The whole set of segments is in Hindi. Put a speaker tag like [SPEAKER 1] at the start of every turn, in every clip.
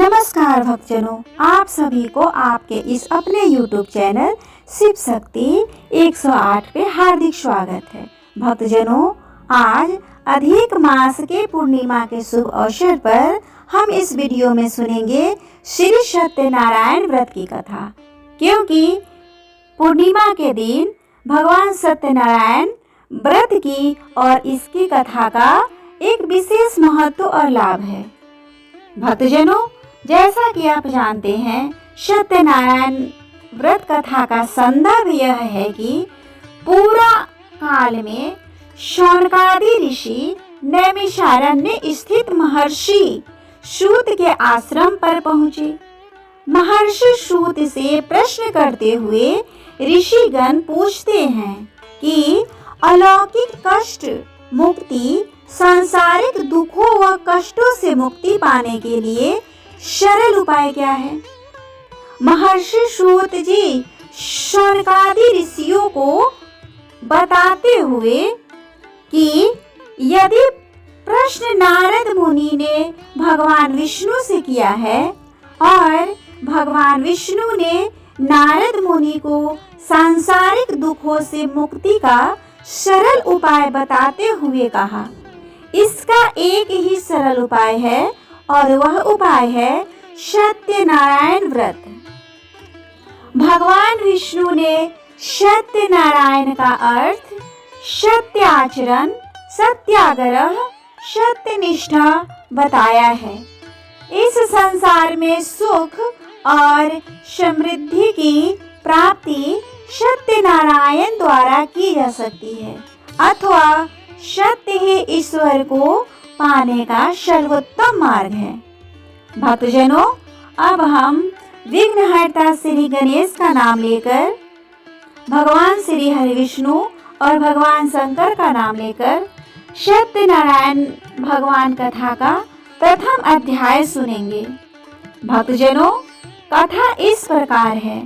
[SPEAKER 1] नमस्कार भक्तजनों, आप सभी को आपके इस अपने YouTube चैनल शिव शक्ति 108 पे हार्दिक स्वागत है। भक्तजनों, आज अधिक मास के पूर्णिमा के शुभ अवसर पर हम इस वीडियो में सुनेंगे श्री सत्यनारायण व्रत की कथा। क्योंकि पूर्णिमा के दिन भगवान सत्यनारायण व्रत की और इसकी कथा का एक विशेष महत्व और लाभ है। भक्तजनों, जैसा कि आप जानते हैं, सत्यनारायण व्रत कथा का संदर्भ यह है कि पूरा काल में शौनकादि ऋषि नैमिषारण्य स्थित महर्षि सूत के आश्रम पर पहुँचे। महर्षि सूत से प्रश्न करते हुए ऋषिगण पूछते हैं कि अलौकिक कष्ट मुक्ति, सांसारिक दुखों व कष्टों से मुक्ति पाने के लिए सरल उपाय क्या है। महर्षि सूत जी शौनकादि ऋषियों को बताते हुए कि यदि प्रश्न नारद मुनि ने भगवान विष्णु से किया है और भगवान विष्णु ने नारद मुनि को सांसारिक दुखों से मुक्ति का सरल उपाय बताते हुए कहा, इसका एक ही सरल उपाय है और वह उपाय है सत्यनारायण व्रत। भगवान विष्णु ने सत्यनारायण का अर्थ सत्य आचरण, सत्याग्रह, सत्यनिष्ठा बताया है। इस संसार में सुख और समृद्धि की प्राप्ति सत्यनारायण द्वारा की जा सकती है अथवा सत्य ही ईश्वर को पाने का सर्वोत्तम मार्ग है। भक्तजनों, अब हम विघ्नहर्ता श्री गणेश का नाम लेकर, भगवान श्री हरि विष्णु और भगवान शंकर का नाम लेकर सत्यनारायण भगवान कथा का प्रथम अध्याय सुनेंगे। भक्तजनों, कथा इस प्रकार है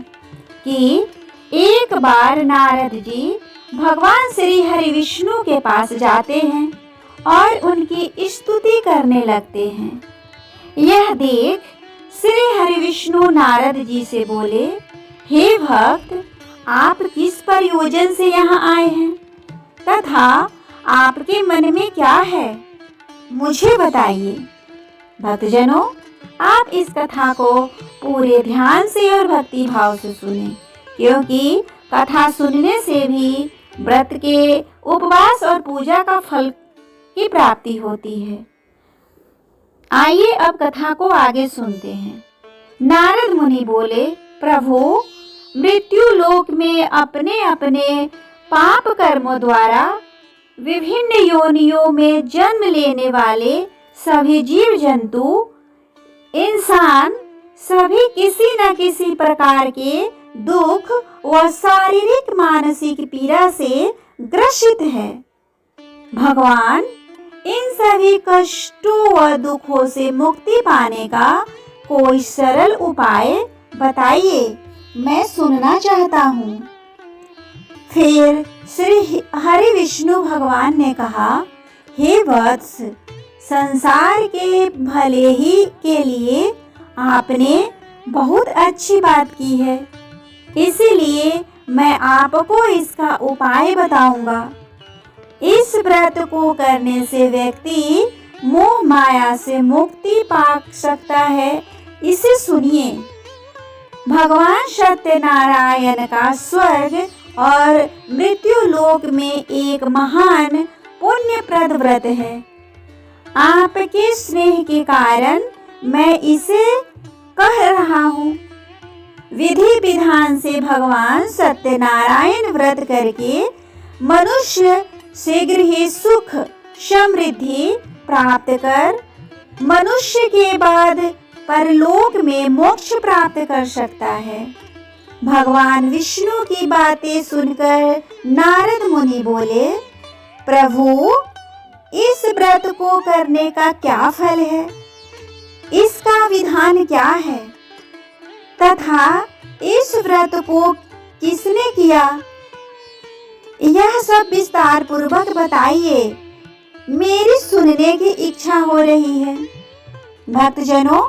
[SPEAKER 1] कि एक बार नारद जी भगवान श्री हरि विष्णु के पास जाते हैं और उनकी स्तुति करने लगते हैं। यह देख श्री हरि विष्णु नारद जी से बोले, हे भक्त, आप किस प्रयोजन से यहाँ आए हैं तथा आपके मन में क्या है, मुझे बताइए। भक्तजनों, आप इस कथा को पूरे ध्यान से और भक्ति भाव से सुनें, क्योंकि कथा सुनने से भी व्रत के उपवास और पूजा का फल की प्राप्ति होती है। आइए अब कथा को आगे सुनते हैं। नारद मुनि बोले, प्रभु, मृत्यु लोक में अपने अपने पाप कर्मों द्वारा विभिन्न योनियों में जन्म लेने वाले सभी जीव जंतु, इंसान सभी किसी न किसी प्रकार के दुख व शारीरिक मानसिक पीड़ा से ग्रसित है। भगवान, इन सभी कष्टों व दुखों से मुक्ति पाने का कोई सरल उपाय बताइए, मैं सुनना चाहता हूँ। फिर श्री हरि विष्णु भगवान ने कहा, हे वत्स, संसार के भले ही के लिए आपने बहुत अच्छी बात की है, इसीलिए मैं आपको इसका उपाय बताऊंगा। इस व्रत को करने से व्यक्ति मोह माया से मुक्ति पा सकता है। इसे सुनिए। भगवान सत्यनारायण का स्वर्ग और मृत्यु लोक में एक महान पुण्यप्रद व्रत है। आपके स्नेह के कारण मैं इसे कह रहा हूँ। विधि विधान से भगवान सत्यनारायण व्रत करके मनुष्य शीघ्र ही सुख समृद्धि प्राप्त कर मनुष्य के बाद परलोक में मोक्ष प्राप्त कर सकता है। भगवान विष्णु की बातें सुनकर नारद मुनि बोले, प्रभु, इस व्रत को करने का क्या फल है, इसका विधान क्या है तथा इस व्रत को किसने किया, यह सब विस्तार पूर्वक बताइए, मेरी सुनने की इच्छा हो रही है। भक्तजनों,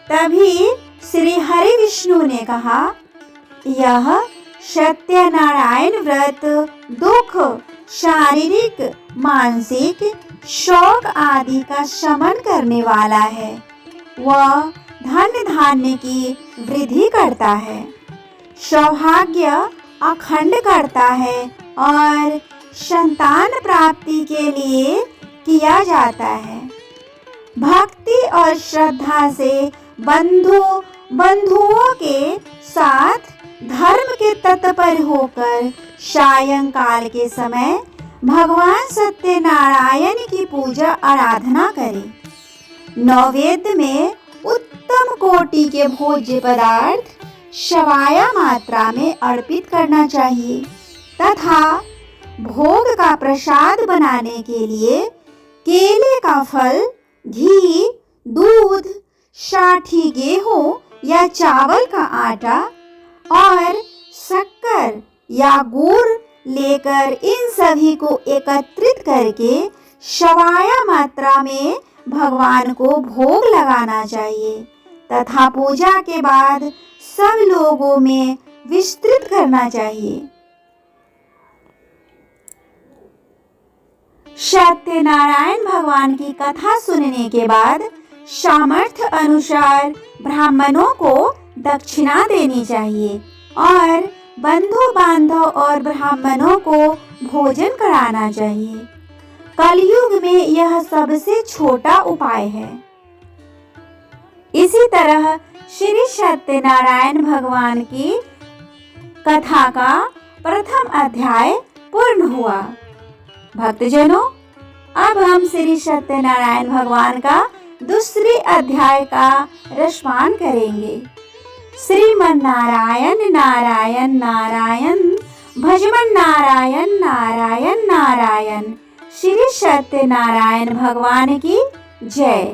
[SPEAKER 1] तभी श्री हरि विष्णु ने कहा, यह सत्यनारायण व्रत दुख, शारीरिक, मानसिक, शोक आदि का शमन करने वाला है। वह धन धान्य की वृद्धि करता है, सौभाग्य अखंड करता है और संतान प्राप्ति के लिए किया जाता है। भक्ति और श्रद्धा से बंधुओं के साथ धर्म के तत्पर होकर सायंकाल के समय भगवान सत्यनारायण की पूजा आराधना करें। नैवेद्य में उत्तम कोटि के भोज्य पदार्थ सवाया मात्रा में अर्पित करना चाहिए तथा भोग का प्रसाद बनाने के लिए केले का फल, घी, दूध, 60 गेहूं या चावल का आटा और शक्कर या गुड़ लेकर इन सभी को एकत्रित करके सवाया मात्रा में भगवान को भोग लगाना चाहिए तथा पूजा के बाद सब लोगों में विस्तृत करना चाहिए। सत्यनारायण भगवान की कथा सुनने के बाद सामर्थ्य अनुसार ब्राह्मणों को दक्षिणा देनी चाहिए और बंधु बांधव और ब्राह्मणों को भोजन कराना चाहिए। कलयुग में यह सबसे छोटा उपाय है। इसी तरह श्री सत्यनारायण भगवान की कथा का प्रथम अध्याय पूर्ण हुआ। भक्तजनों, अब हम श्री सत्यनारायण भगवान का दूसरे अध्याय का रसपान करेंगे। श्रीमन नारायण नारायण नारायण, भजमन नारायण नारायण नारायण। श्री सत्यनारायण भगवान की जय।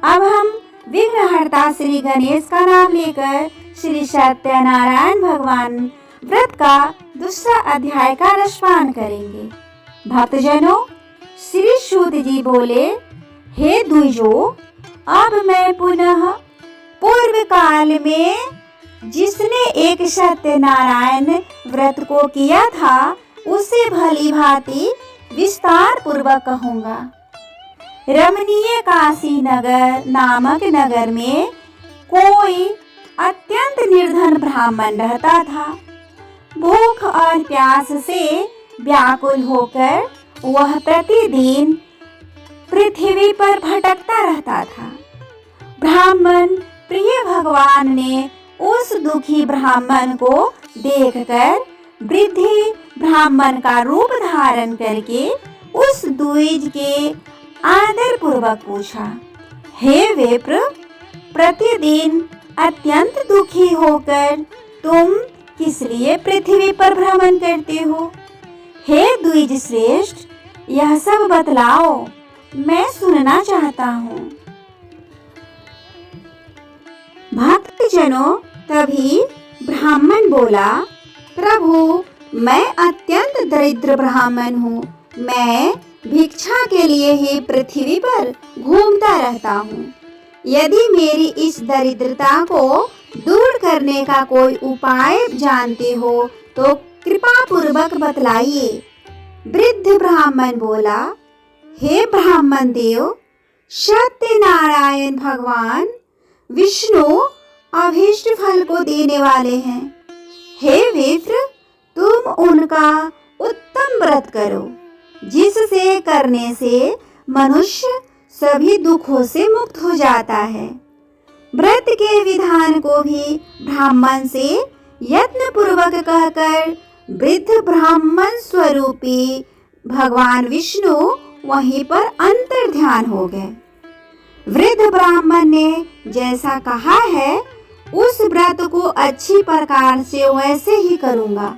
[SPEAKER 1] अब हम विघ्नहर्ता श्री गणेश का नाम लेकर श्री सत्यनारायण भगवान व्रत का दूसरा अध्याय का रसपान करेंगे। भक्तजनों, श्री सूत जी बोले, हे द्विजो, अब मैं पुनः पूर्व काल में जिसने एक सत्यनारायण व्रत को किया था उसे भली भांति विस्तार पूर्वक कहूँगा। रमणीय काशी नगर नामक नगर में कोई अत्यंत निर्धन ब्राह्मण रहता था। भूख और प्यास से व्याकुल होकर वह प्रतिदिन पृथ्वी पर भटकता रहता था। ब्राह्मण प्रिय भगवान ने उस दुखी ब्राह्मण को देखकर वृद्धि ब्राह्मण का रूप धारण करके उस द्विज के आदर पूर्वक पूछा, हे विप्र, प्रतिदिन अत्यंत दुखी होकर तुम किस लिए पृथ्वी पर भ्रमण करते हो? हे द्विज श्रेष्ठ, यह सब बतलाओ, मैं सुनना चाहता हूँ। भक्तजनों, तभी ब्राह्मण बोला, प्रभु, मैं अत्यंत दरिद्र ब्राह्मण हूँ। मैं भिक्षा के लिए ही पृथ्वी पर घूमता रहता हूँ। यदि मेरी इस दरिद्रता को दूर करने का कोई उपाय जानते हो तो कृपा पूर्वक बतलाइए। वृद्ध ब्राह्मण बोला, हे ब्राह्मण देव, सत्यनारायण भगवान विष्णु अभीष्ट फल को देने वाले हैं। हे विप्र, तुम उनका उत्तम व्रत करो, जिससे करने से मनुष्य सभी दुखों से मुक्त हो जाता है। व्रत के विधान को भी ब्राह्मण से यत्न पूर्वक कहकर वृद्ध ब्राह्मण स्वरूपी भगवान विष्णु वहीं पर अंतर ध्यान हो गए। वृद्ध ब्राह्मण ने जैसा कहा है उस व्रत को अच्छी प्रकार से वैसे ही करूँगा।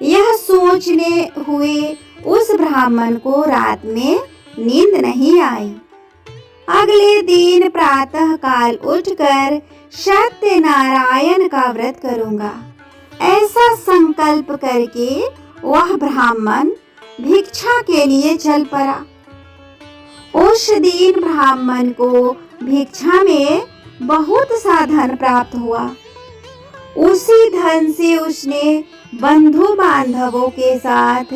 [SPEAKER 1] यह सोचने हुए उस ब्राह्मण को रात में नींद नहीं आई। अगले दिन प्रातः काल उठकर सत्यनारायण का व्रत करूँगा, ऐसा संकल्प करके वह ब्राह्मण भिक्षा के लिए चल पड़ा। उस दिन ब्राह्मण को भिक्षा में बहुत सा धन प्राप्त हुआ। उसी धन से उसने बंधु बांधवों के साथ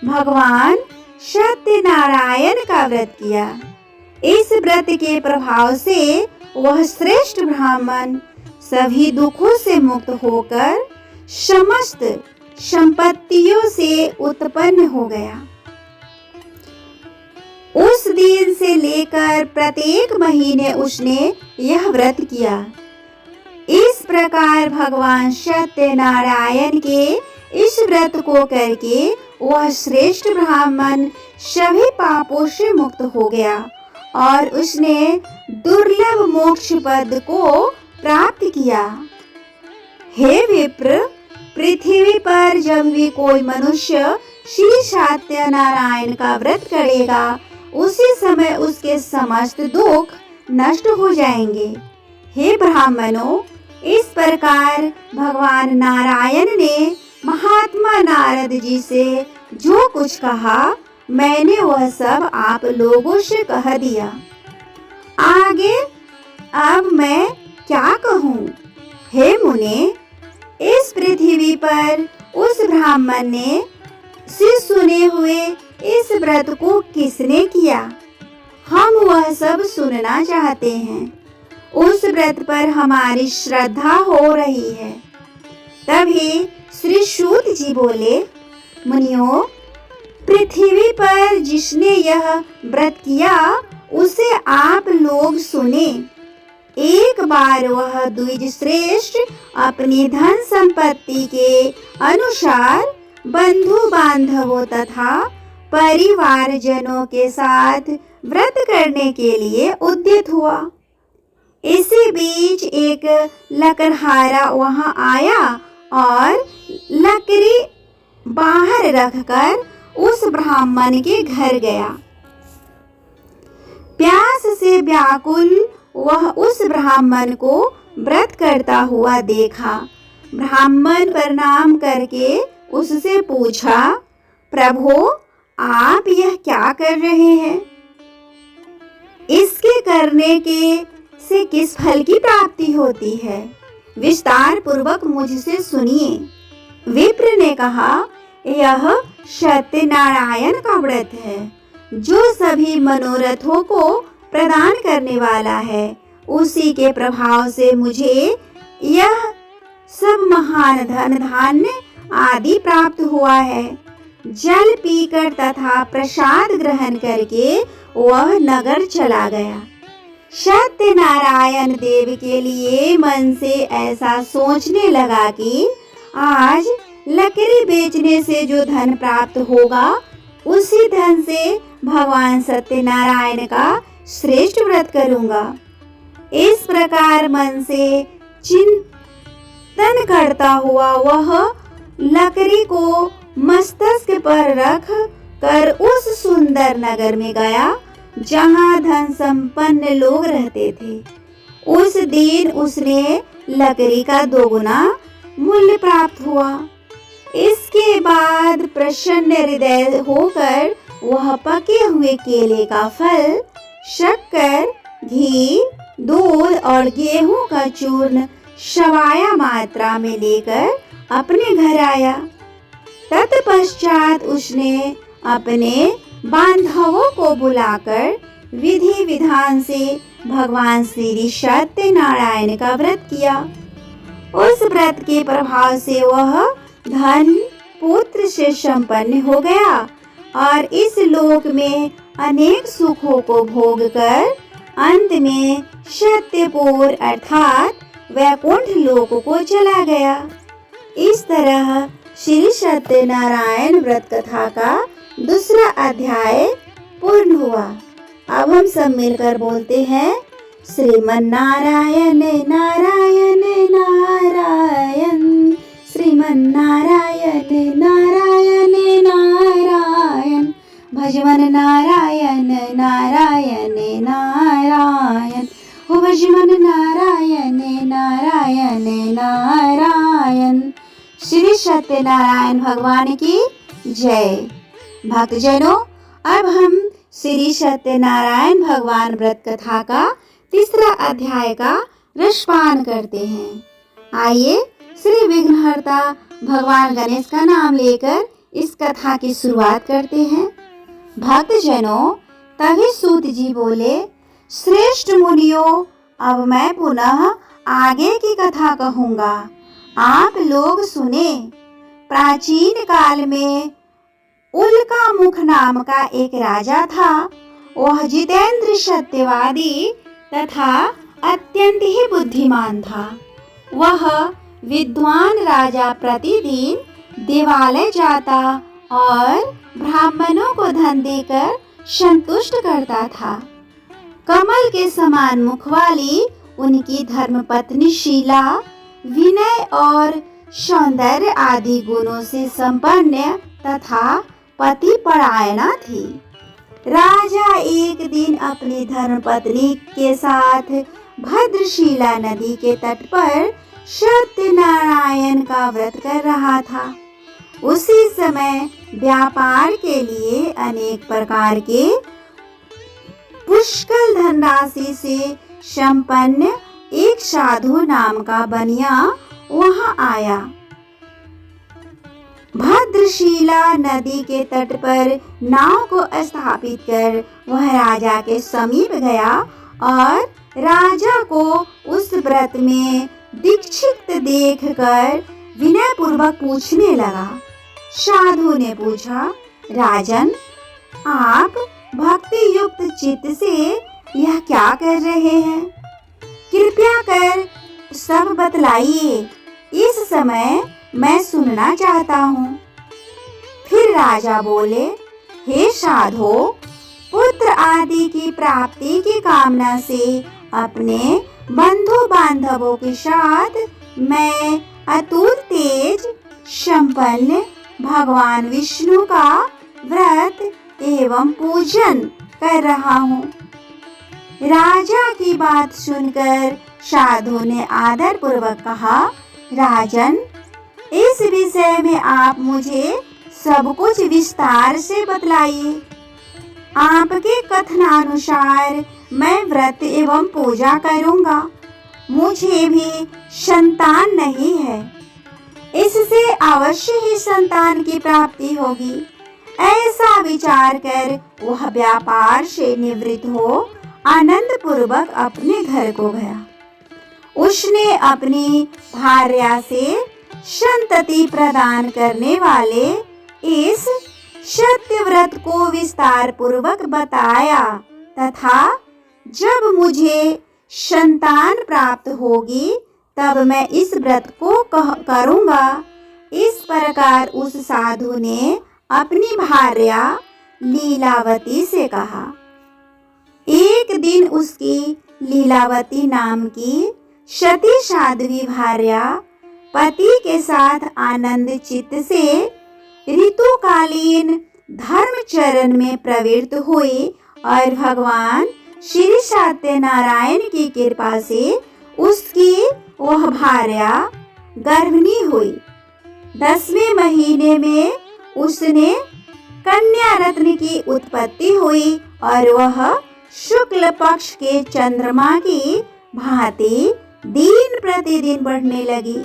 [SPEAKER 1] भगवान सत्यनारायण का व्रत किया। इस व्रत के प्रभाव से वह श्रेष्ठ ब्राह्मण सभी दुखों से मुक्त होकर समस्त संपत्तियों से उत्पन्न हो गया। उस दिन से लेकर प्रत्येक महीने उसने यह व्रत किया। इस प्रकार भगवान सत्यनारायण के इस व्रत को करके वह श्रेष्ठ ब्राह्मण सभी पापों से मुक्त हो गया और उसने दुर्लभ मोक्ष पद को प्राप्त किया। हे विप्र, पृथ्वी पर जब भी कोई मनुष्य श्री सत्यनारायण का व्रत करेगा उसी समय उसके समस्त दुख नष्ट हो जाएंगे। हे ब्राह्मणों, इस प्रकार भगवान नारायण ने महात्मा नारद जी से जो कुछ कहा मैंने वह सब आप लोगों से कह दिया। आगे अब मैं क्या कहूँ? हे मुने, इस पृथ्वी पर उस ब्राह्मण ने से सुने हुए इस व्रत को किसने किया? हम वह सब सुनना चाहते हैं। उस व्रत पर हमारी श्रद्धा हो रही है। तभी श्री सूत जी बोले, मुनियों, पृथ्वी पर जिसने यह व्रत किया उसे आप लोग सुने। एक बार वह द्विज श्रेष्ठ अपनी धन संपत्ति के अनुसार बंधु बांधवों तथा परिवारजनों के साथ व्रत करने के लिए उद्यत हुआ। इसी बीच एक लकड़हारा वहां आया और लकड़ी बाहर रखकर उस ब्राह्मण के घर गया। प्यास से व्याकुल वह उस ब्राह्मण को व्रत करता हुआ देखा। ब्राह्मण प्रणाम करके उससे पूछा, प्रभु, आप यह क्या कर रहे हैं? इसके करने के से किस फल की प्राप्ति होती है? विस्तार पूर्वक मुझसे सुनिए। विप्र ने कहा, यह सत्यनारायण का व्रत है जो सभी मनोरथों को प्रदान करने वाला है। उसी के प्रभाव से मुझे यह सब महान धन धान्य आदि प्राप्त हुआ है। जल पीकर तथा प्रसाद ग्रहण करके वह नगर चला गया। सत्यनारायण देव के लिए मन से ऐसा सोचने लगा कि आज लकड़ी बेचने से जो धन प्राप्त होगा उसी धन से भगवान सत्यनारायण का श्रेष्ठ व्रत करूंगा। इस प्रकार मन से चिंतन करता हुआ वह लकड़ी को मस्तक पर रख कर उस सुंदर नगर में गया जहां धन संपन्न लोग रहते थे। उस दिन उसने लकड़ी का 2 गुना मूल्य प्राप्त हुआ। इसके बाद प्रसन्न हृदय होकर वह पके हुए केले का फल, शक्कर, घी, दूध और गेहूं का चूर्ण सवाया मात्रा में लेकर अपने घर आया। तत्पश्चात उसने अपने बांधवों को बुलाकर विधि विधान से भगवान श्री सत्यनारायण का व्रत किया। उस व्रत के प्रभाव से वह धन पुत्र से संपन्न हो गया और इस लोक में अनेक सुखों को भोग कर अंत में सत्यपुर अर्थात वैकुंठ लोक को चला गया। इस तरह श्री सत्यनारायण व्रत कथा का दूसरा अध्याय पूर्ण हुआ। अब हम सब मिलकर बोलते हैं, श्रीमन्नारायण नारायण नारायण, श्रीमन्नारायण नारायण नारायण, भजमन नारायण नारायण नारायण, हो भजमन नारायण नारायण नारायण। श्री सत्यनारायण भगवान की जय। भक्तजनों, अब हम श्री सत्यनारायण भगवान व्रत कथा का तीसरा अध्याय का रसपान करते हैं। आइए श्री विघ्नहर्ता भगवान गणेश का नाम लेकर इस कथा की शुरुआत करते हैं। भक्तजनों, तभी सूत जी बोले, श्रेष्ठ मुनियों, अब मैं पुनः आगे की कथा कहूँगा, आप लोग सुने। प्राचीन काल में उल्का मुख नाम का एक राजा था। वह जितेंद्र, सत्यवादी तथा अत्यंत ही बुद्धिमान था। वह विद्वान राजा प्रतिदिन देवालय जाता और ब्राह्मणों को धन देकर संतुष्ट करता था। कमल के समान मुख वाली उनकी धर्मपत्नी शीला विनय और सौंदर्य आदि गुणों से संपन्न तथा पति परायणा थी। राजा एक दिन अपनी धर्मपत्नी के साथ भद्रशिला नदी के तट पर सत्यनारायण का व्रत कर रहा था। उसी समय व्यापार के लिए अनेक प्रकार के पुष्कल धनराशि से संपन्न एक साधु नाम का बनिया वहां आया। भद्रशिला नदी के तट पर नाव को स्थापित कर वह राजा के समीप गया और राजा को उस व्रत में दीक्षित देखकर विनय पूर्वक पूछने लगा। साधु ने पूछा, राजन, आप भक्ति युक्त चित्त से यह क्या कर रहे हैं? कृपया कर सब बतलाइए, इस समय मैं सुनना चाहता हूँ। फिर राजा बोले, हे साधो, पुत्र आदि की प्राप्ति की कामना से अपने बंधु बांधवों के साथ मैं अतुल तेज संपन्न भगवान विष्णु का व्रत एवं पूजन कर रहा हूँ। राजा की बात सुनकर साधु ने आदर पूर्वक कहा, राजन, इस विषय में आप मुझे सब कुछ विस्तार से बतलाइए। आपके कथनानुसार मैं व्रत एवं पूजा करूंगा। मुझे भी संतान नहीं है, इससे अवश्य ही संतान की प्राप्ति होगी। ऐसा विचार कर वह व्यापार से निवृत्त हो आनंद पूर्वक अपने घर को गया। उसने अपनी भार्या से संतति प्रदान करने वाले इस सत्य व्रत को विस्तार पूर्वक बताया तथा जब मुझे संतान प्राप्त होगी तब मैं इस व्रत को करूंगा। इस प्रकार उस साधु ने अपनी भार्या लीलावती से कहा। एक दिन उसकी लीलावती नाम की सती साध्वी भार्या पति के साथ आनंद चित्त से ऋतुकालीन धर्मचरण में प्रवृत्त हुई और भगवान श्री सत्यनारायण की कृपा से उसकी वह भार्या गर्भिणी हुई। 10वें महीने में उसने कन्या रत्न की उत्पत्ति हुई और वह शुक्ल पक्ष के चंद्रमा की भांति दिन प्रतिदिन बढ़ने लगी।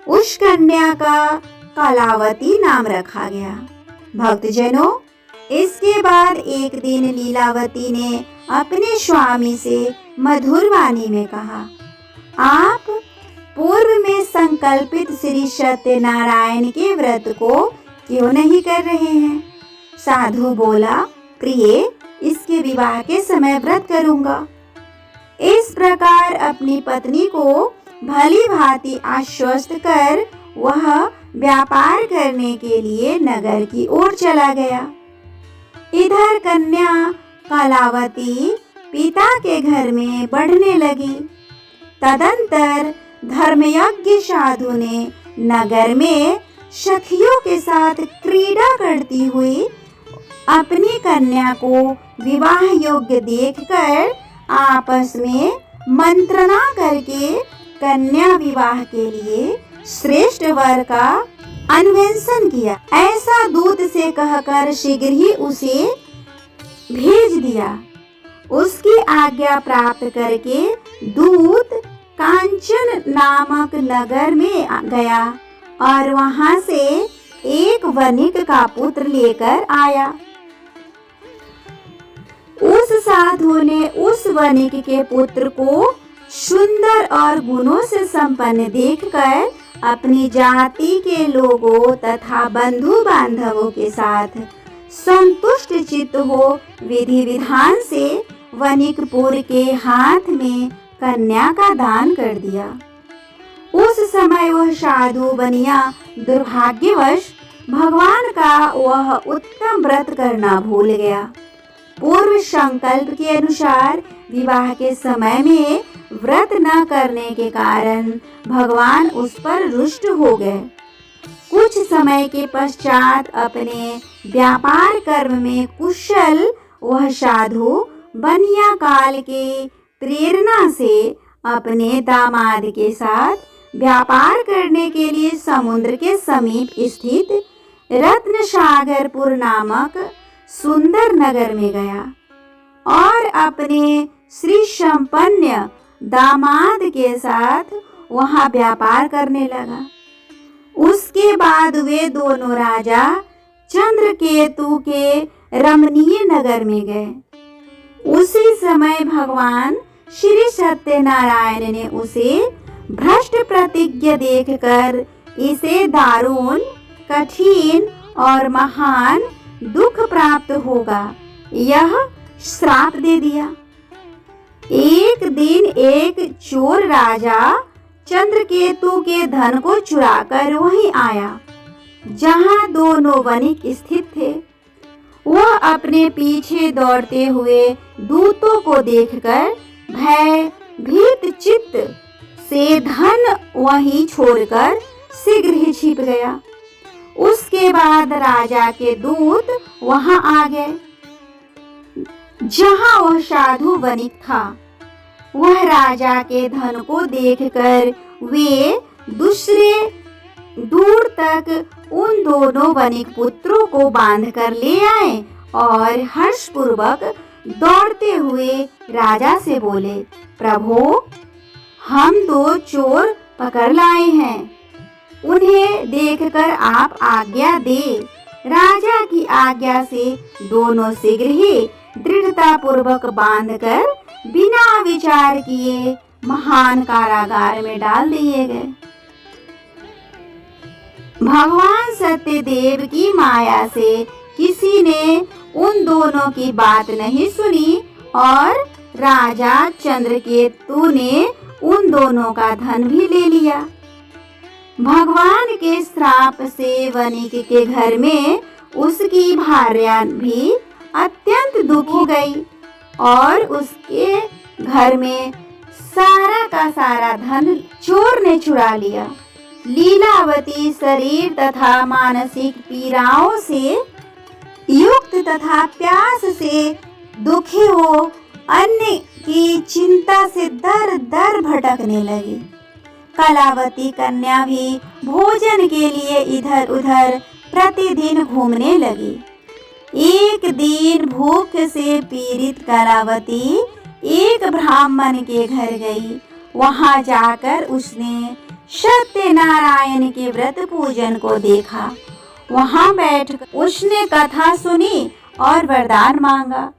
[SPEAKER 1] उस कन्या का कलावती नाम रखा गया। भक्तजनों, इसके बाद एक दिन लीलावती ने अपने स्वामी से मधुर वाणी में कहा, आप पूर्व में संकल्पित श्री सत्यनारायण के व्रत को क्यों नहीं कर रहे हैं? साधु बोला, प्रिय, इसके विवाह के समय व्रत करूंगा। इस प्रकार अपनी पत्नी को भली भांति आश्वस्त कर वह व्यापार करने के लिए नगर की ओर चला गया। इधर कन्या कलावती पिता के घर में बढ़ने लगी। तदंतर धर्मयज्ञ साधु ने नगर में सखियों के साथ क्रीड़ा करती हुई अपनी कन्या को विवाह योग्य देखकर आपस में मंत्रणा करके कन्या विवाह के लिए श्रेष्ठ वर का अन्वेषण किया। ऐसा दूत से कहकर शीघ्र ही उसे भेज दिया। उसकी आज्ञा प्राप्त करके दूत नामक नगर में गया और वहां से एक वणिक का पुत्र लेकर आया। उस साधु ने उस वणिक के पुत्र को सुंदर और गुणों से संपन्न देखकर अपनी जाति के लोगों तथा बंधु बांधवों के साथ संतुष्ट चित्त हो विधि विधान से वणिकपुर के हाथ में कन्या का दान कर दिया। उस समय वह साधु बनिया दुर्भाग्यवश भगवान का वह उत्तम व्रत करना भूल गया। पूर्व संकल्प के अनुसार विवाह के समय में व्रत न करने के कारण भगवान उस पर रुष्ट हो गए। कुछ समय के पश्चात अपने व्यापार कर्म में कुशल वह साधु बनिया काल के प्रेरणा से अपने दामाद के साथ व्यापार करने के लिए समुद्र के समीप स्थित रत्नसागरपुर नामक सुंदर नगर में गया और अपने श्री संपन्न दामाद के साथ वहां व्यापार करने लगा। उसके बाद वे दोनों राजा चंद्रकेतु के रमणीय नगर में गए। उसी समय भगवान श्री सत्यनारायण ने उसे भ्रष्ट प्रतिज्ञा देखकर इसे दारुण, कठिन और महान दुख प्राप्त होगा यह श्राप दे दिया। एक दिन एक चोर राजा चंद्रकेतु के धन को चुराकर वहीं आया जहां दोनों वणिक स्थित थे। वह अपने पीछे दौड़ते हुए दूतों को देखकर भयभीत चित्त से धन वहीं छोड़कर शीघ्र ही छिप गया। उसके बाद राजा के दूत वहां आ गए जहां वह साधु वणिक था। वह राजा के धन को देखकर वे दूर तक उन दोनों वणिक पुत्रों को बांधकर ले आए और हर्षपूर्वक दौड़ते हुए राजा से बोले, प्रभु, हम दो चोर पकड़ लाए हैं, उन्हें देखकर आप आज्ञा दे। राजा की आज्ञा से दोनों शीघ्र ही दृढ़ता पूर्वक बांधकर बिना विचार किए महान कारागार में डाल दिए गए। भगवान सत्यदेव की माया से किसी ने उन दोनों की बात नहीं सुनी और राजा चंद्रकेतु ने उन दोनों का धन भी ले लिया। भगवान के श्राप से वणिक के घर में उसकी भार्या भी अत्यंत दुखी गई और उसके घर में सारा का सारा धन चोर ने चुरा लिया। लीलावती शरीर तथा मानसिक पीड़ाओं से युक्त तथा प्यास से दुखी हो अन्न की चिंता से दर दर भटकने लगी। कलावती कन्या भी भोजन के लिए इधर उधर प्रतिदिन घूमने लगी। एक दिन भूख से पीड़ित कलावती एक ब्राह्मण के घर गई। वहां जाकर उसने सत्यनारायण के व्रत पूजन को देखा। वहां बैठकर उसने कथा सुनी और वरदान मांगा।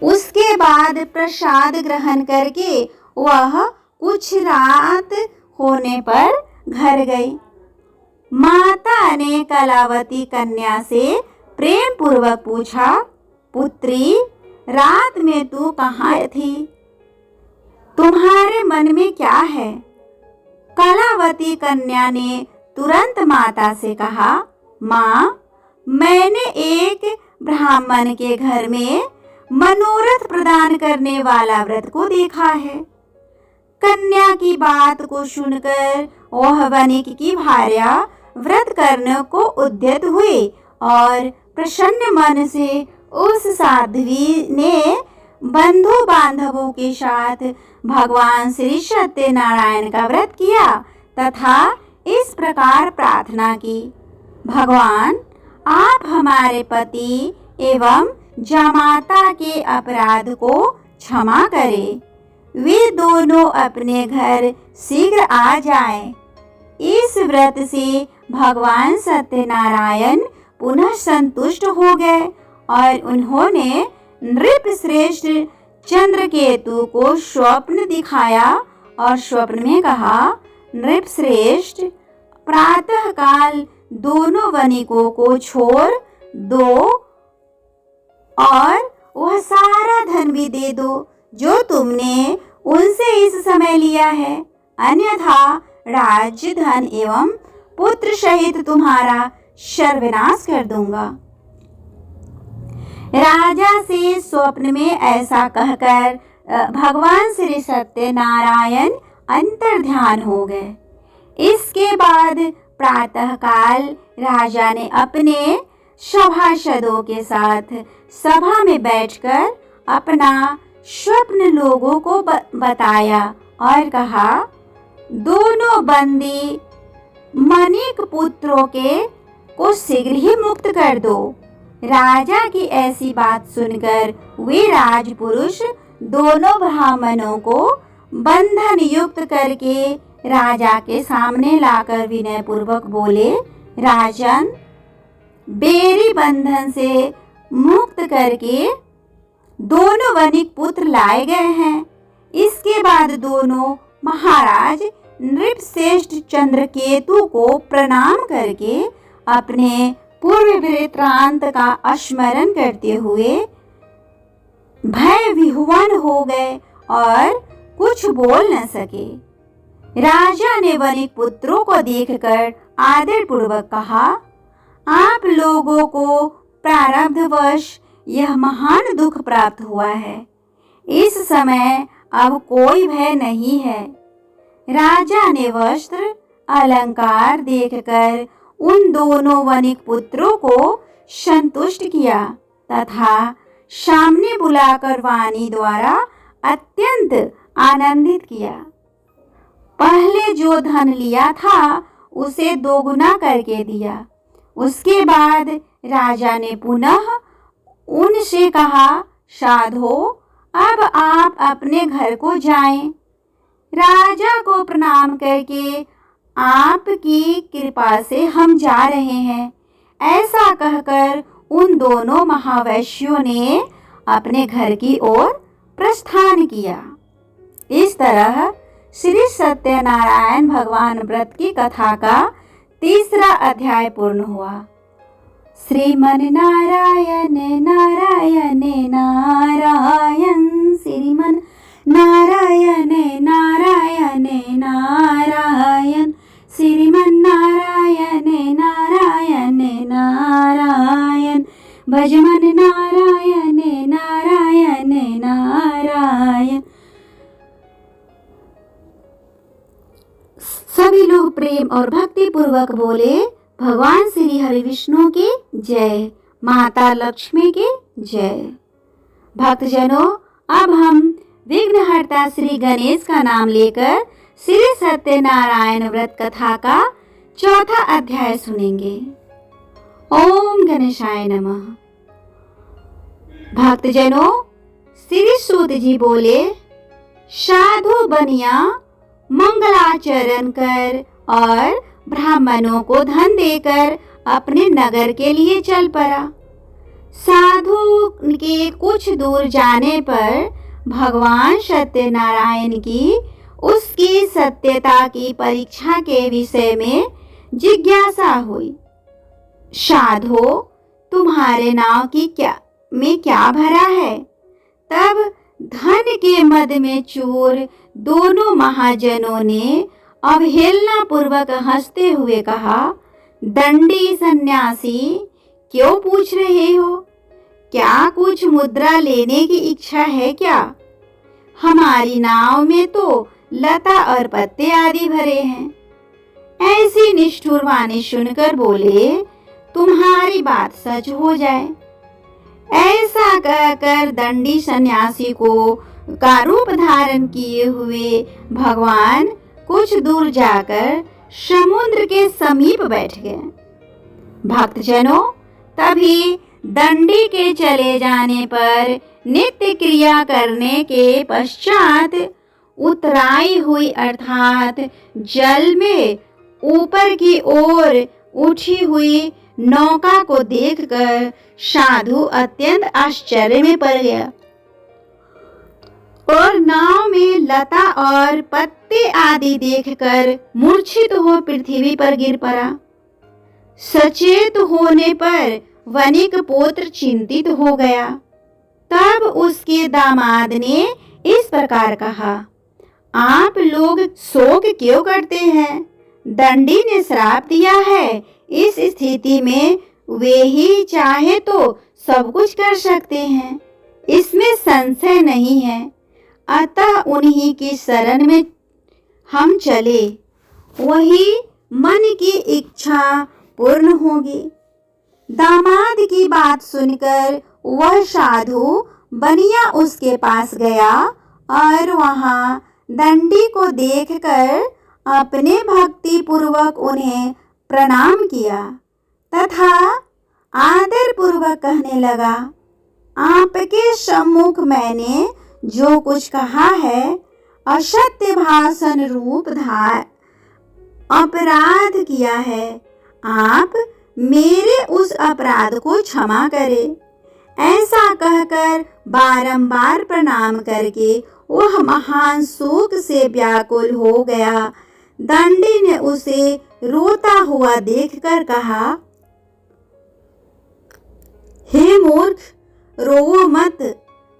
[SPEAKER 1] उसके बाद प्रसाद ग्रहण करके वह कुछ रात होने पर घर गई। माता ने कलावती कन्या से प्रेम पूर्वक पूछा, पुत्री, रात में तू कहाँ थी? तुम्हारे मन में क्या है? कलावती कन्या ने तुरंत माता से कहा, माँ, मैंने एक ब्राह्मण के घर में मनोरथ प्रदान करने वाला व्रत को देखा है। कन्या की बात को सुनकर वह वणिक की भार्या व्रत करने को उद्यत हुई और प्रसन्न मन से उस साध्वी ने बंधु बांधवों के साथ भगवान श्री सत्यनारायण का व्रत किया तथा इस प्रकार प्रार्थना की, भगवान, आप हमारे पति एवं जामाता के अपराध को क्षमा करें। वे दोनों अपने घर शीघ्र आ जाएं। इस व्रत से भगवान सत्यनारायण पुनः संतुष्ट हो गए और उन्होंने नृपश्रेष्ठ चंद्रकेतु को स्वप्न दिखाया और स्वप्न में कहा, नृपश्रेष्ठ, प्रातः काल दोनों वणिकों को छोड़ दो और वह सारा धन भी दे दो जो तुमने उनसे इस समय लिया है, अन्यथा राज्य, धन एवं पुत्र सहित तुम्हारा सर्वनाश कर दूंगा। राजा से स्वप्न में ऐसा कहकर भगवान श्री सत्यनारायण अंतर्ध्यान हो गए। इसके बाद प्रातःकाल राजा ने अपने सभासदों के साथ सभा में बैठकर अपना स्वप्न लोगों को बताया और कहा, दोनों बंदी मणिक पुत्रों को शीघ्र ही मुक्त कर दो। राजा की ऐसी बात सुनकर वे राजपुरुष दोनों ब्राह्मणों को बंधन युक्त करके राजा के सामने लाकर विनय पूर्वक बोले, राजन, बेरी बंधन से मुक्त करके दोनों वणिक पुत्र लाए गए हैं। इसके बाद दोनों महाराज नृपश्रेष्ठ चंद्रकेतु को प्रणाम करके अपने पूर्व वृत्तांत का स्मरण करते हुए भय विह्वल हो गए और कुछ बोल न सके। राजा ने वणिक पुत्रों को देखकर आदर पूर्वक कहा, आप लोगों को प्रारब्धवश यह महान दुख प्राप्त हुआ है। इस समय अब कोई भय नहीं है। राजा ने वस्त्र अलंकार देखकर उन दोनों वणिक पुत्रों को संतुष्ट किया तथा सामने बुलाकर वाणी द्वारा अत्यंत आनंदित किया। पहले जो धन लिया था उसे दोगुना करके दिया। उसके बाद राजा ने पुनः उनसे कहा, साधो, अब आप अपने घर को जाएं। राजा को प्रणाम करके, आपकी कृपा से हम जा रहे हैं, ऐसा कहकर उन दोनों महावैश्यों ने अपने घर की ओर प्रस्थान किया। इस तरह श्री सत्यनारायण भगवान व्रत की कथा का तीसरा अध्याय पूर्ण हुआ। श्रीमन नारायण नारायण नारायण, श्रीमन नारायण नारायण नारायण, श्रीमन नारायण नारायण नारायण, भजमन नारायण नारायण नारायण। सभी लोग प्रेम और भक्ति पूर्वक बोले, भगवान श्री हरि विष्णु की जय, माता लक्ष्मी की जय। भक्तजनों, अब हम विघ्नहर्ता श्री गणेश का नाम लेकर श्री सत्यनारायण व्रत कथा का चौथा अध्याय सुनेंगे। ओम गणेशाय नमः। भक्तजनों, श्री सूत जी बोले, साधु बनिया मंगलाचरण कर और ब्राह्मणों को धन देकर अपने नगर के लिए चल पड़ा। साधु के कुछ दूर जाने पर भगवान सत्यनारायण की उसकी सत्यता की परीक्षा के विषय में जिज्ञासा हुई। साधो, तुम्हारे नाव की क्या भरा है? तब धन के मद में चूर दोनों महाजनों ने अवहेलना पूर्वक हंसते हुए कहा, दंडी सन्यासी, क्यों पूछ रहे हो? क्या कुछ मुद्रा लेने की इच्छा है क्या? हमारी नाव में तो लता और पत्ते आदि भरे हैं। ऐसी निष्ठुर वाणी सुनकर बोले, तुम्हारी बात सच हो जाए। ऐसा कहकर दंडी सन्यासी का रूप धारण किए हुए भगवान कुछ दूर जाकर समुद्र के समीप बैठ गए। भक्तजनों, तभी दंडी के चले जाने पर नित्य क्रिया करने के पश्चात उतराई हुई अर्थात जल में ऊपर की ओर उठी हुई नौका को देखकर साधु अत्यंत आश्चर्य में पड़ गया और नाव में लता और पत्ते आदि देखकर मूर्छित हो पृथ्वी पर गिर पड़ा। सचेत होने पर वणिक पुत्र चिंतित हो गया। तब उसके दामाद ने इस प्रकार कहा, आप लोग शोक क्यों करते हैं? दंडी ने श्राप दिया है। इस स्थिति में वे ही चाहे तो सब कुछ कर सकते हैं, इसमें संशय नहीं है। अतः उन्हीं की शरण में हम चले, वही मन की इच्छा पूर्ण होगी। दामाद की बात सुनकर वह साधु बनिया उसके पास गया और वहां दंडी को देखकर अपने भक्ति पूर्वक उन्हें प्रणाम किया तथा आदर पूर्वक कहने लगा, आपके सम्मुख मैंने जो कुछ कहा है असत्य भाषण रूप अपराध किया है। आप मेरे उस अपराध को क्षमा करें। ऐसा कहकर बारंबार प्रणाम करके वह महान शोक से व्याकुल हो गया। दंडी ने उसे रोता हुआ देखकर कहा, हे मूर्ख, रोवो मत,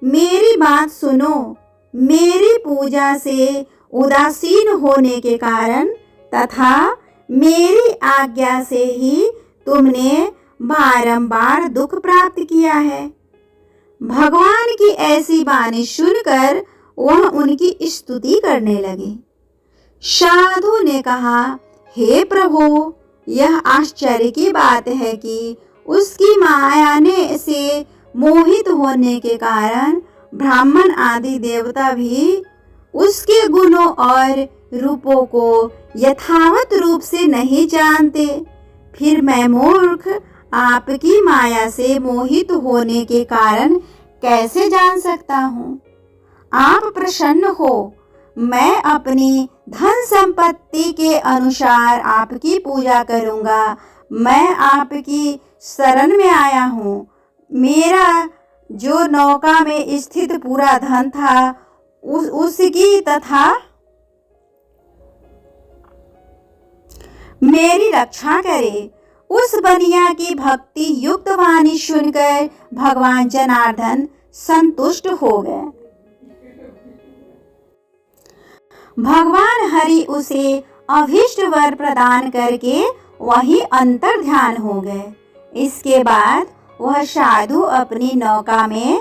[SPEAKER 1] मेरी बात सुनो। मेरी पूजा से उदासीन होने के कारण तथा मेरी आज्ञा से ही तुमने बारंबार दुख प्राप्त किया है। भगवान की ऐसी वाणी सुनकर वह उनकी स्तुति करने लगे। साधु ने कहा, हे प्रभु, यह आश्चर्य की बात है कि उसकी माया ने से मोहित होने के कारण ब्राह्मण आदि देवता भी उसके गुणों और रूपों को यथावत रूप से नहीं जानते। फिर मैं मूर्ख आपकी माया से मोहित होने के कारण कैसे जान सकता हूँ? आप प्रसन्न हो, मैं अपनी धन संपत्ति के अनुसार आपकी पूजा करूँगा। मैं आपकी शरण में आया हूँ। मेरा जो नौका में स्थित पूरा धन था उसकी तथा मेरी रक्षा करे। उस बनिया की भक्ति युक्त वाणी सुनकर भगवान जनार्दन संतुष्ट हो गए। भगवान हरि उसे अभीष्ट वर प्रदान करके वही अंतर ध्यान हो गए। इसके बाद वह साधु अपनी नौका में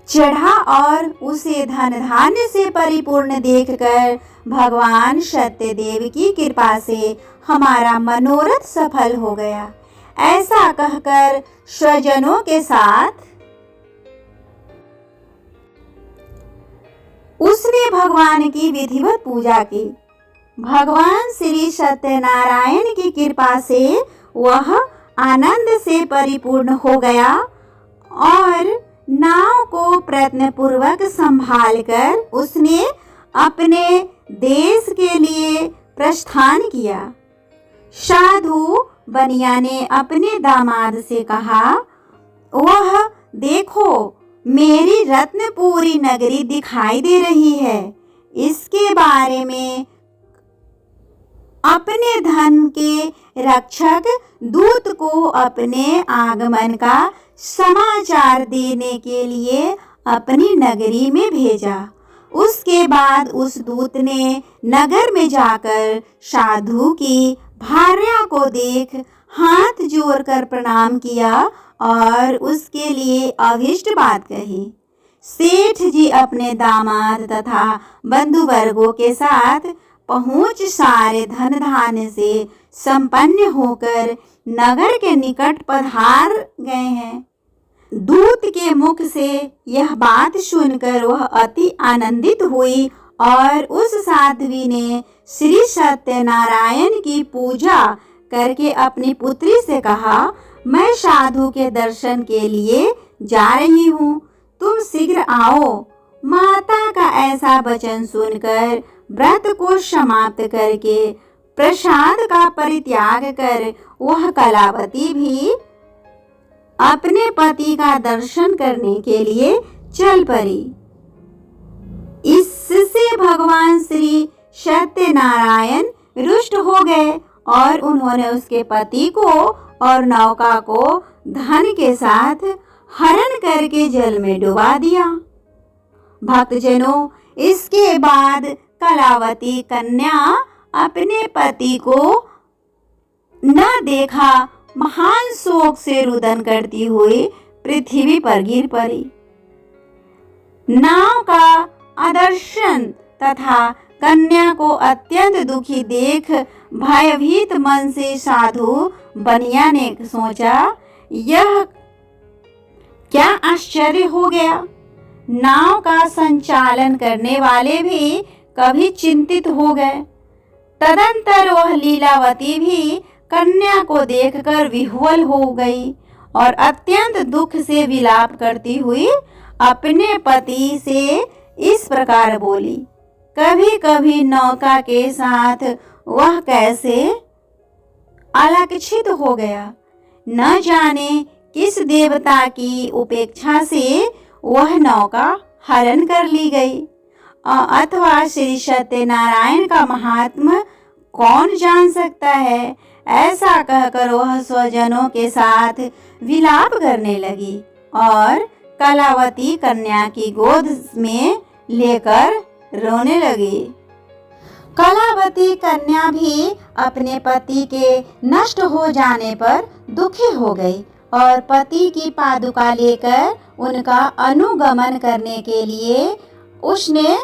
[SPEAKER 1] चढ़ा और उसे धन धान्य से परिपूर्ण देखकर भगवान सत्यदेव की कृपा से हमारा मनोरथ सफल हो गया। ऐसा कहकर स्वजनों के साथ उसने भगवान की विधिवत पूजा की। भगवान श्री सत्यनारायण की कृपा से वह आनंद से परिपूर्ण हो गया और नाव को प्रयत्न पूर्वक संभालकर उसने अपने देश के लिए प्रस्थान किया। साधु बनिया ने अपने दामाद से कहा, वह देखो, मेरी रत्नपुरी नगरी दिखाई दे रही है। इसके बारे में अपने धन के रक्षक दूत को अपने आगमन का समाचार देने के लिए अपनी नगरी में भेजा। उसके बाद उस दूत ने नगर में जाकर साधु की भार्या को देख हाथ जोड़कर प्रणाम किया और उसके लिए अभीष्ट बात कही। सेठ जी अपने दामाद तथा बंधु वर्गों के साथ पहुंच सारे धन धान्य से संपन्न होकर नगर के निकट पधार गए हैं। दूत के मुख से यह बात सुनकर वह अति आनंदित हुई और उस साध्वी ने श्री सत्यनारायण की पूजा करके अपनी पुत्री से कहा, मैं साधु के दर्शन के लिए जा रही हूँ, तुम शीघ्र आओ। माता का ऐसा वचन सुनकर व्रत को समाप्त करके प्रसाद का परित्याग कर वह कलावती भी अपने पति का दर्शन करने के लिए चल पड़ी। इससे भगवान श्री सत्यनारायण रुष्ट हो गए और उन्होंने उसके पति को और नौका को धन के साथ हरण करके जल में डुबा दिया। भक्तजनों, इसके बाद कलावती कन्या अपने पति को न देखा महान शोक से रुदन करती हुई पृथ्वी पर गिर पड़ी। नाव का अदर्शन तथा कन्या को अत्यंत दुखी देख भयभीत मन से साधु बनिया ने सोचा, यह क्या आश्चर्य हो गया। नाव का संचालन करने वाले भी कभी चिंतित हो गए। तदंतर वह लीलावती भी कन्या को देखकर विह्वल हो गई और अत्यंत दुख से विलाप करती हुई अपने पति से इस प्रकार बोली। कभी कभी नौका के साथ वह कैसे अलक्षित हो गया, न जाने किस देवता की उपेक्षा से वह नौका हरण कर ली गई, अथवा श्री सत्यनारायण का महात्मा कौन जान सकता है। ऐसा कहकर वह स्वजनों के साथ विलाप करने लगी और कलावती कन्या की गोद में लेकर रोने लगी। कलावती कन्या भी अपने पति के नष्ट हो जाने पर दुखी हो गई और पति की पादुका लेकर उनका अनुगमन करने के लिए उसने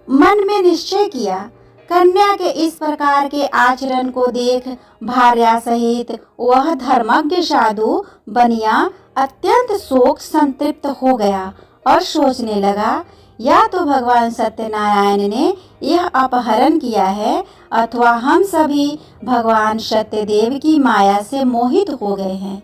[SPEAKER 1] मन में निश्चय किया। कन्या के इस प्रकार के आचरण को देख भार्या सहित वह धर्मज्ञ साधु बनिया अत्यंत शोक संतृप्त हो गया और सोचने लगा, या तो भगवान सत्यनारायण ने यह अपहरण किया है अथवा हम सभी भगवान सत्यदेव की माया से मोहित हो गए हैं।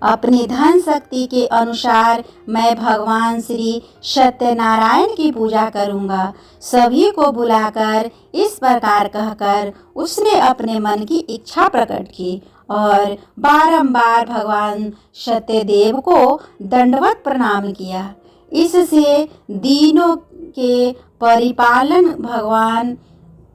[SPEAKER 1] अपनी धन शक्ति के अनुसार मैं भगवान श्री सत्यनारायण की पूजा करूंगा। सभी को बुलाकर इस प्रकार कहकर उसने अपने मन की इच्छा प्रकट की और बारंबार भगवान सत्यदेव को दंडवत प्रणाम किया। इससे दीनों के परिपालन भगवान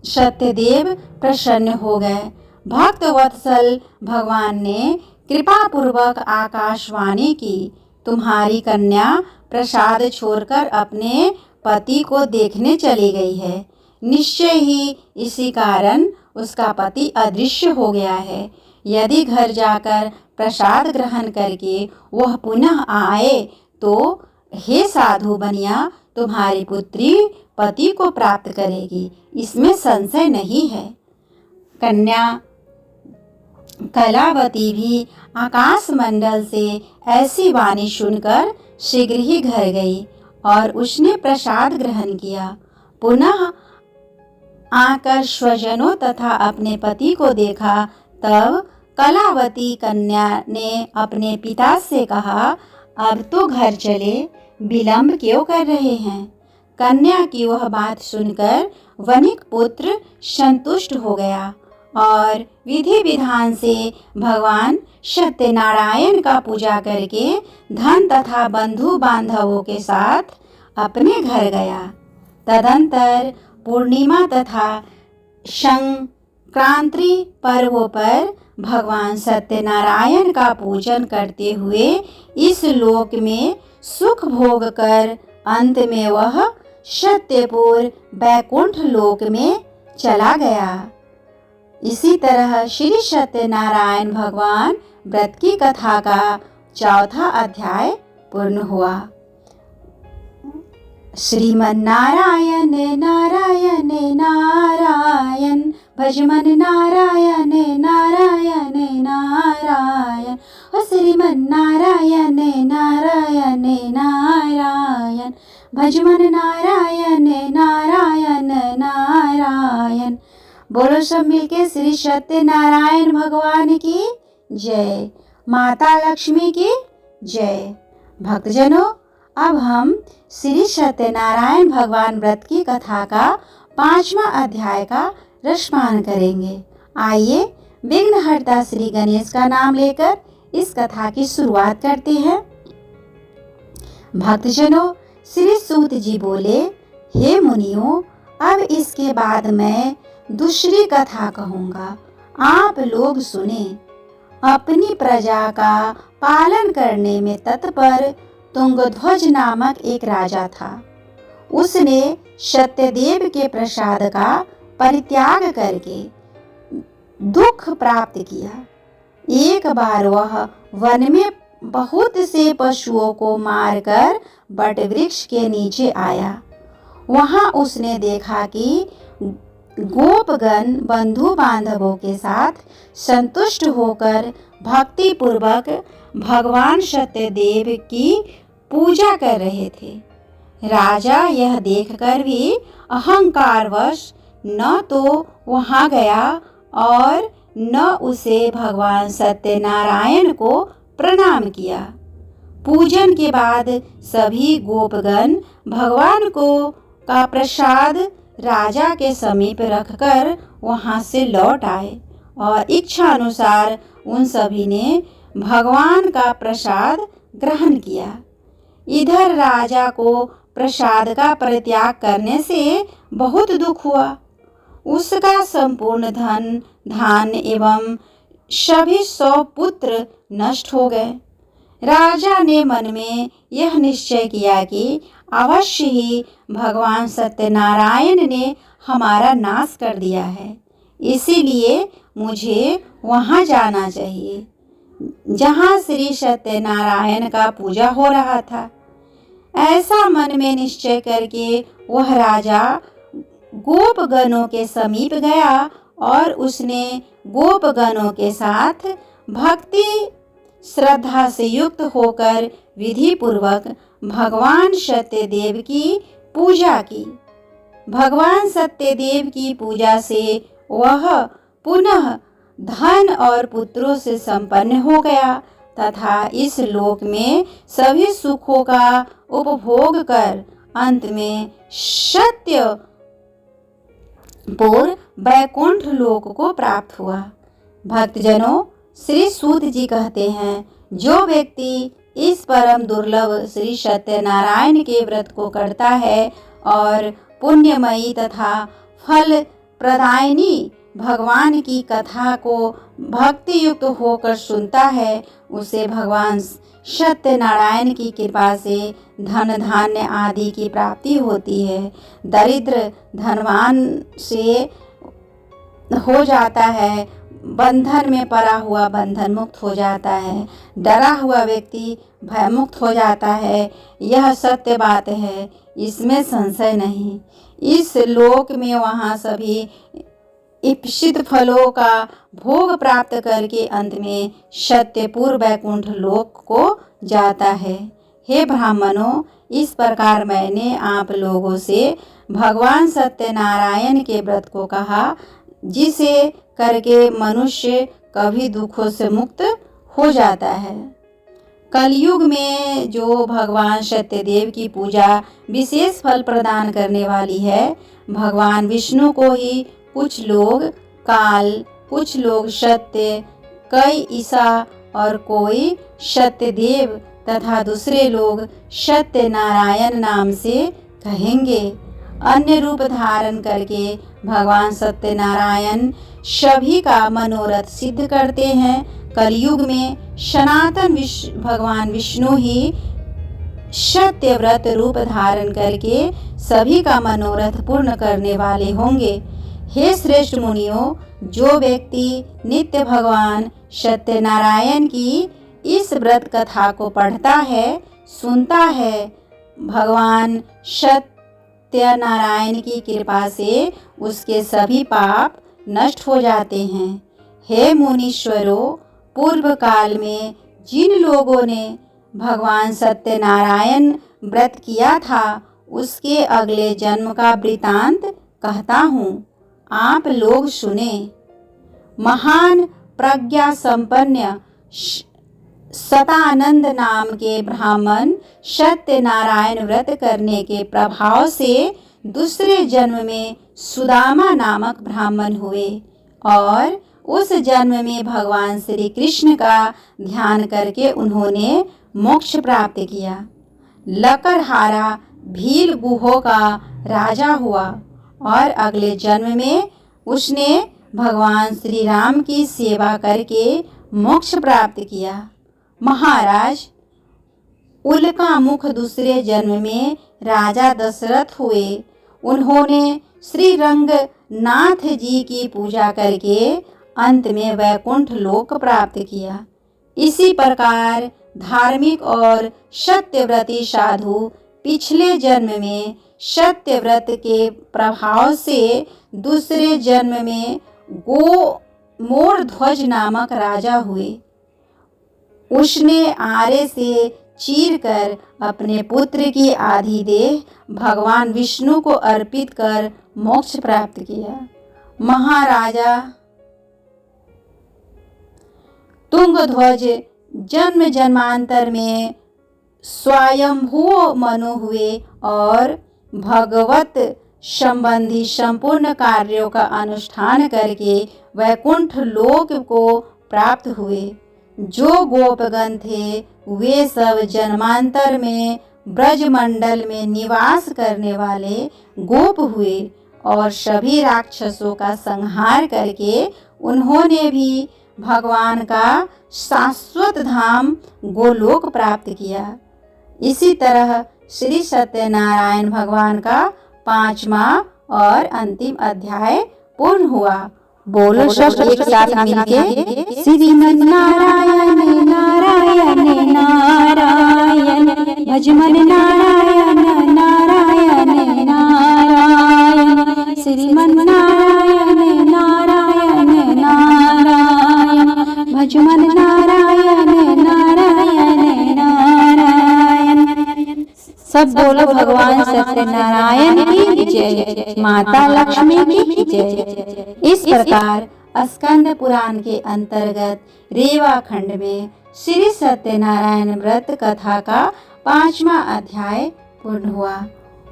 [SPEAKER 1] सत्यदेव प्रसन्न हो गए। भक्त वत्सल भगवान ने कृपा पूर्वक आकाशवाणी की, तुम्हारी कन्या प्रसाद छोड़कर अपने पति को देखने चली गई है। निश्चय ही इसी कारण उसका पति अदृश्य हो गया है। यदि घर जाकर प्रसाद ग्रहण करके वह पुनः आए तो हे साधु बनिया, तुम्हारी पुत्री पति को प्राप्त करेगी, इसमें संशय नहीं है। कन्या कलावती भी आकाश मंडल से ऐसी वाणी सुनकर शीघ्र ही घर गई और उसने प्रसाद ग्रहण किया। पुनः आकर स्वजनों तथा अपने पति को देखा। तब कलावती कन्या ने अपने पिता से कहा, अब तो घर चले, विलंब क्यों कर रहे हैं। कन्या की वह बात सुनकर वनिक पुत्र संतुष्ट हो गया और विधि विधान से भगवान सत्यनारायण का पूजा करके धन तथा बंधु बांधवों के साथ अपने घर गया। तदंतर पूर्णिमा तथा संक्रांति पर्वों पर भगवान सत्यनारायण का पूजन करते हुए इस लोक में सुख भोग कर अंत में वह सत्यपुर बैकुंठ लोक में चला गया। इसी तरह श्री सत्यनारायण भगवान व्रत की कथा का चौथा अध्याय पूर्ण हुआ। श्रीमन्नारायण नारायण नारायण भजमन नारायण नारायण नारायण श्रीमन्नारायण नारायण नारायण भजमन नारायण नारायण नारायण। बोलो सब मिलके श्री सत्यनारायण भगवान की जय, माता लक्ष्मी की जय। भक्तजनों, अब हम श्री सत्यनारायण भगवान व्रत की कथा का 5वां अध्याय का रसपान करेंगे। आइए विघ्नहर्ता श्री गणेश का नाम लेकर इस कथा की शुरुआत करते हैं। भक्तजनों, श्री सूत जी बोले, हे मुनियों, अब इसके बाद मैं दूसरी कथा कहूँगा, आप लोग सुने। अपनी प्रजा का पालन करने में तत्पर तुंगध्वज नामक एक राजा था। उसने सत्यदेव के प्रसाद का परित्याग करके दुख प्राप्त किया। एक बार वह वन में बहुत से पशुओं को मारकर बटवृक्ष के नीचे आया। वहां उसने देखा कि गोपगण बंधु बांधवों के साथ संतुष्ट होकर भक्ति पूर्वक भगवान सत्यदेव की पूजा कर रहे थे। राजा यह देखकर भी अहंकारवश न तो वहां गया और न उसे भगवान सत्यनारायण को प्रणाम किया। पूजन के बाद सभी गोपगण भगवान का प्रसाद राजा के समीप रखकर वहां से लौट आए और इच्छा अनुसार उन सभी ने भगवान का प्रसाद ग्रहण किया। इधर राजा को प्रसाद का परित्याग करने से बहुत दुख हुआ। उसका संपूर्ण धन धान्य एवं सभी 100 पुत्र नष्ट हो गए। राजा ने मन में यह निश्चय किया कि अवश्य ही भगवान सत्यनारायण ने हमारा नाश कर दिया है, इसीलिए मुझे वहां जाना चाहिए जहां श्री सत्यनारायण का पूजा हो रहा था। ऐसा मन में निश्चय करके वह राजा गोपगणों के समीप गया और उसने गोपगणों के साथ भक्ति श्रद्धा से युक्त होकर विधि पूर्वक भगवान सत्यदेव की पूजा की। भगवान सत्यदेव की पूजा से वह पुनः धन और पुत्रों से संपन्न हो गया तथा इस लोक में सभी सुखों का उपभोग कर अंत में सत्य पूर वैकुंठ लोक को प्राप्त हुआ। भक्तजनों, श्री सूत जी कहते हैं, जो व्यक्ति इस परम दुर्लभ श्री सत्यनारायण के व्रत को करता है और पुण्यमयी तथा फल प्रदायिनी भगवान की कथा को भक्ति युक्त होकर सुनता है, उसे भगवान सत्यनारायण की कृपा से धन धान्य आदि की प्राप्ति होती है। दरिद्र धनवान से हो जाता है, बंधन में पड़ा हुआ बंधन मुक्त हो जाता है, डरा हुआ व्यक्ति भयमुक्त हो जाता है। यह सत्य बात है, इसमें संशय नहीं। इस लोक में वहाँ सभी इप्सित फलों का भोग प्राप्त करके अंत में सत्यपुर वैकुंठ लोक को जाता है। हे ब्राह्मणों, इस प्रकार मैंने आप लोगों से भगवान सत्यनारायण के व्रत को कहा, जिसे करके मनुष्य कभी दुखों से मुक्त हो जाता है। कलयुग में जो भगवान सत्यदेव की पूजा विशेष फल प्रदान करने वाली है, भगवान विष्णु को ही कुछ लोग काल, कुछ लोग सत्य, कई ईसा और कोई सत्यदेव तथा दूसरे लोग सत्यनारायण नाम से कहेंगे। अन्य रूप धारण करके भगवान सत्यनारायण सभी का मनोरथ सिद्ध करते हैं। कलयुग में सनातन भगवान विष्णु ही सत्य व्रत रूप धारण करके सभी का मनोरथ पूर्ण करने वाले होंगे। हे श्रेष्ठ मुनियों, जो व्यक्ति नित्य भगवान सत्यनारायण की इस व्रत कथा को पढ़ता है, सुनता है, भगवान सत्यनारायण की कृपा से उसके सभी पाप नष्ट हो जाते हैं। हे मुनीश्वरों, पूर्व काल में जिन लोगों ने भगवान सत्यनारायण व्रत किया था, उसके अगले जन्म का वृतांत कहता हूँ, आप लोग सुने। महान प्रज्ञा संपन्न सतानंद नाम के ब्राह्मण सत्यनारायण व्रत करने के प्रभाव से दूसरे जन्म में सुदामा नामक ब्राह्मण हुए और उस जन्म में भगवान श्री कृष्ण का ध्यान करके उन्होंने मोक्ष प्राप्त किया। लकड़हारा भील गुहों का राजा हुआ और अगले जन्म में उसने भगवान श्री राम की सेवा करके मोक्ष प्राप्त किया। महाराज उल्का मुख दूसरे जन्म में राजा दशरथ हुए। उन्होंने श्री रंगनाथ जी की पूजा करके अंत में वैकुंठ लोक प्राप्त किया। इसी प्रकार धार्मिक और सत्यव्रती साधु पिछले जन्म में सत्यव्रत के प्रभाव से दूसरे जन्म में मोरध्वज नामक राजा हुए। उसने आरे से चीर कर अपने पुत्र की आधी देह भगवान विष्णु को अर्पित कर मोक्ष प्राप्त किया। महाराजा तुंगध्वज जन्म जन्मांतर में स्वयंभू मनु हुए और भगवत संबंधी संपूर्ण कार्यों का अनुष्ठान करके वैकुंठ लोक को प्राप्त हुए। जो गोपगण थे वे सब जन्मांतर में ब्रजमंडल में निवास करने वाले गोप हुए और सभी राक्षसों का संहार करके उन्होंने भी भगवान का शाश्वत धाम गोलोक प्राप्त किया। इसी तरह श्री सत्यनारायण भगवान का 5वां और अंतिम अध्याय पूर्ण हुआ। बोलो सब एक साथ मिलके श्रीमन नारायण नारायण नारायण भजमन नारायण नारायण नारायण श्रीमन नारायण नारायण नारायण भजमन नारायण नारायण नारायण। सब बोलो भगवान सत्यनारायण की जय, माता लक्ष्मी की जय। इस प्रकार स्कंद पुराण के अंतर्गत रेवा खंड में श्री सत्यनारायण व्रत कथा का 5वां अध्याय पूर्ण हुआ।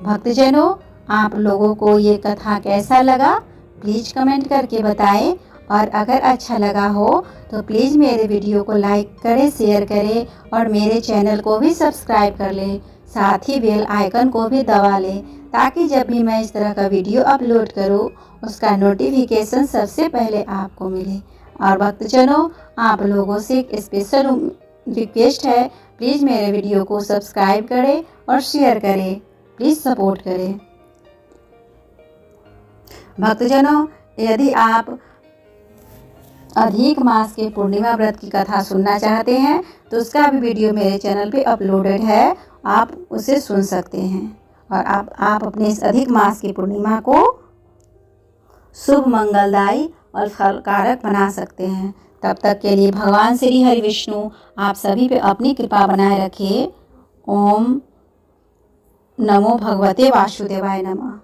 [SPEAKER 1] भक्तजनों, आप लोगों को ये कथा कैसा लगा प्लीज कमेंट करके बताएं और अगर अच्छा लगा हो तो प्लीज मेरे वीडियो को लाइक करें, शेयर करें और मेरे चैनल को भी सब्सक्राइब कर लें। साथ ही बेल आइकन को भी दबा लें ताकि जब भी मैं इस तरह का वीडियो अपलोड करूं उसका नोटिफिकेशन सबसे पहले आपको मिले। और भक्तजनों, आप लोगों से एक स्पेशल रिक्वेस्ट है, प्लीज़ मेरे वीडियो को सब्सक्राइब करें और शेयर करें, प्लीज़ सपोर्ट करें। भक्तजनों, यदि आप अधिक मास के पूर्णिमा व्रत की कथा सुनना चाहते हैं तो उसका भी वीडियो मेरे चैनल पे अपलोडेड है, आप उसे सुन सकते हैं और आप अपने इस अधिक मास की पूर्णिमा को शुभ, मंगलदायी और फलकारक बना सकते हैं। तब तक के लिए भगवान श्री हरि विष्णु आप सभी पे अपनी कृपा बनाए रखे। ओम नमो भगवते वासुदेवाय नमः।